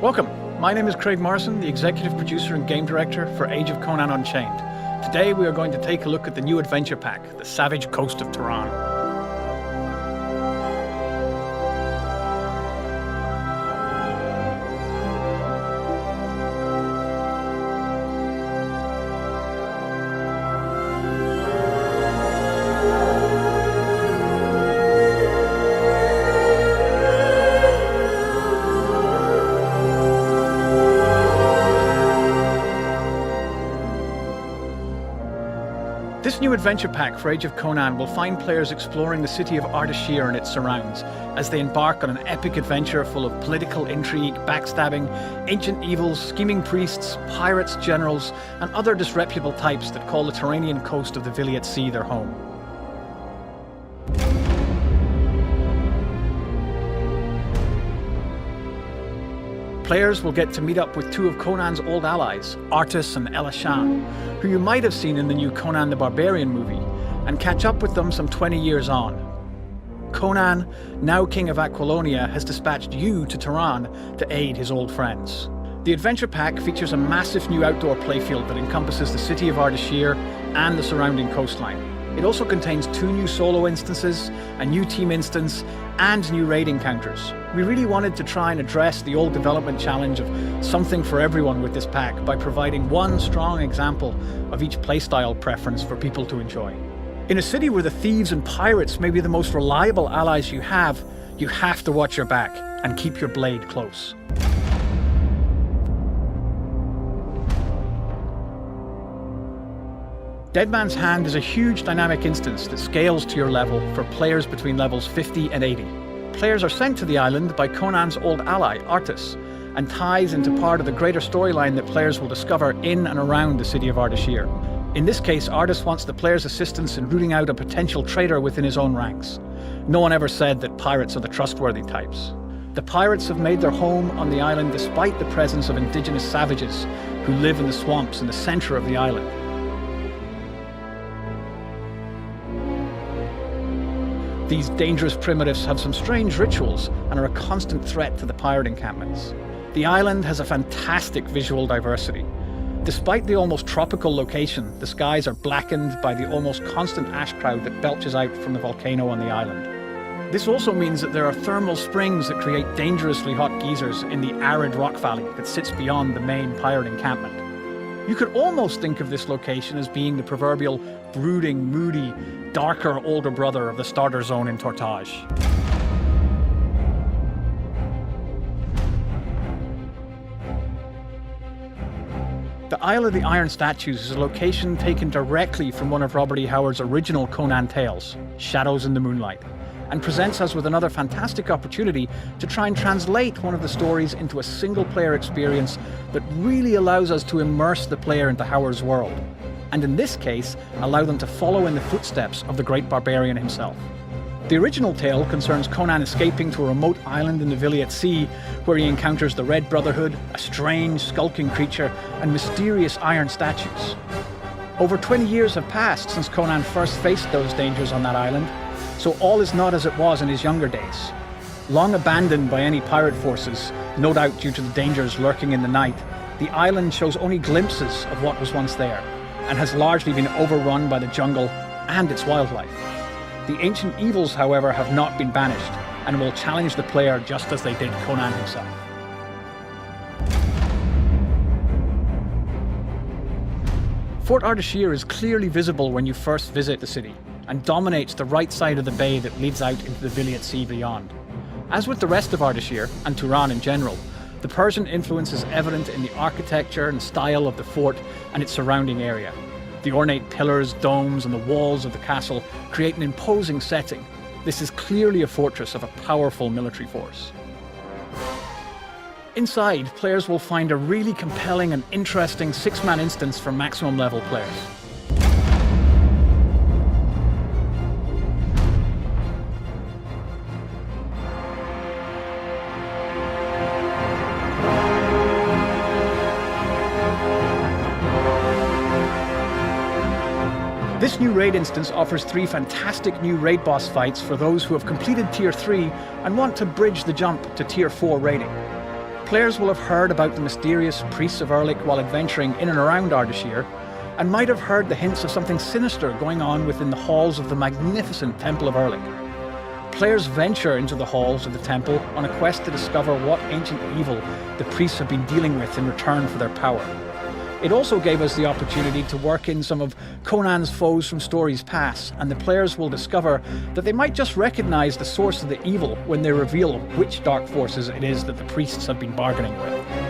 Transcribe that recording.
Welcome, my name is Craig Morrison, the executive producer and game director for Age of Conan Unchained. Today we are going to take a look at the new adventure pack, The Savage Coast of Turan. This new adventure pack for Age of Conan will find players exploring the city of Ardeshir and its surrounds as they embark on an epic adventure full of political intrigue, backstabbing, ancient evils, scheming priests, pirates, generals, and other disreputable types that call the Turanian coast of the Vilayet Sea their home. Players will get to meet up with two of Conan's old allies, Ardeshir and Ardeshir, who you might have seen in the new Conan the Barbarian movie, and catch up with them some 20 years on. Conan, now king of Aquilonia, has dispatched you to Turan to aid his old friends. The adventure pack features a massive new outdoor playfield that encompasses the city of Ardeshir and the surrounding coastline. It also contains 2 new solo instances, a new team instance, and new raid encounters. We really wanted to try and address the old development challenge of something for everyone with this pack by providing one strong example of each playstyle preference for people to enjoy. In a city where the thieves and pirates may be the most reliable allies you have to watch your back and keep your blade close. Dead Man's Hand is a huge dynamic instance that scales to your level for players between levels 50 and 80. Players are sent to the island by Conan's old ally, Ardeshir, and ties into part of the greater storyline that players will discover in and around the city of Ardeshir. In this case, Ardeshir wants the player's assistance in rooting out a potential traitor within his own ranks. No one ever said that pirates are the trustworthy types. The pirates have made their home on the island despite the presence of indigenous savages who live in the swamps in the center of the island. These dangerous primitives have some strange rituals and are a constant threat to the pirate encampments. The island has a fantastic visual diversity. Despite the almost tropical location, the skies are blackened by the almost constant ash cloud that belches out from the volcano on the island. This also means that there are thermal springs that create dangerously hot geysers in the arid rock valley that sits beyond the main pirate encampment. You could almost think of this location as being the proverbial brooding, moody, darker older brother of the starter zone in Tortage. The Isle of the Iron Statues is a location taken directly from one of Robert E. Howard's original Conan tales, Shadows in the Moonlight, and presents us with another fantastic opportunity to try and translate one of the stories into a single-player experience that really allows us to immerse the player into Howard's world, and in this case, allow them to follow in the footsteps of the great barbarian himself. The original tale concerns Conan escaping to a remote island in the Vilayet Sea, where he encounters the Red Brotherhood, a strange, skulking creature, and mysterious iron statues. Over 20 years have passed since Conan first faced those dangers on that island, so all is not as it was in his younger days. Long abandoned by any pirate forces, no doubt due to the dangers lurking in the night, the island shows only glimpses of what was once there, and has largely been overrun by the jungle and its wildlife. The ancient evils, however, have not been banished, and will challenge the player just as they did Conan himself. Fort Ardeshir is clearly visible when you first visit the city, and dominates the right side of the bay that leads out into the Vilayet Sea beyond. As with the rest of Ardeshir, and Turan in general, the Persian influence is evident in the architecture and style of the fort and its surrounding area. The ornate pillars, domes, and the walls of the castle create an imposing setting. This is clearly a fortress of a powerful military force. Inside, players will find a really compelling and interesting 6-man instance for maximum level players. This new raid instance offers 3 fantastic new raid boss fights for those who have completed Tier 3 and want to bridge the jump to Tier 4 raiding. Players will have heard about the mysterious priests of Erlik while adventuring in and around Ardeshir, and might have heard the hints of something sinister going on within the halls of the magnificent Temple of Erlik. Players venture into the halls of the temple on a quest to discover what ancient evil the priests have been dealing with in return for their power. It also gave us the opportunity to work in some of Conan's foes from stories past, and the players will discover that they might just recognise the source of the evil when they reveal which dark forces it is that the priests have been bargaining with.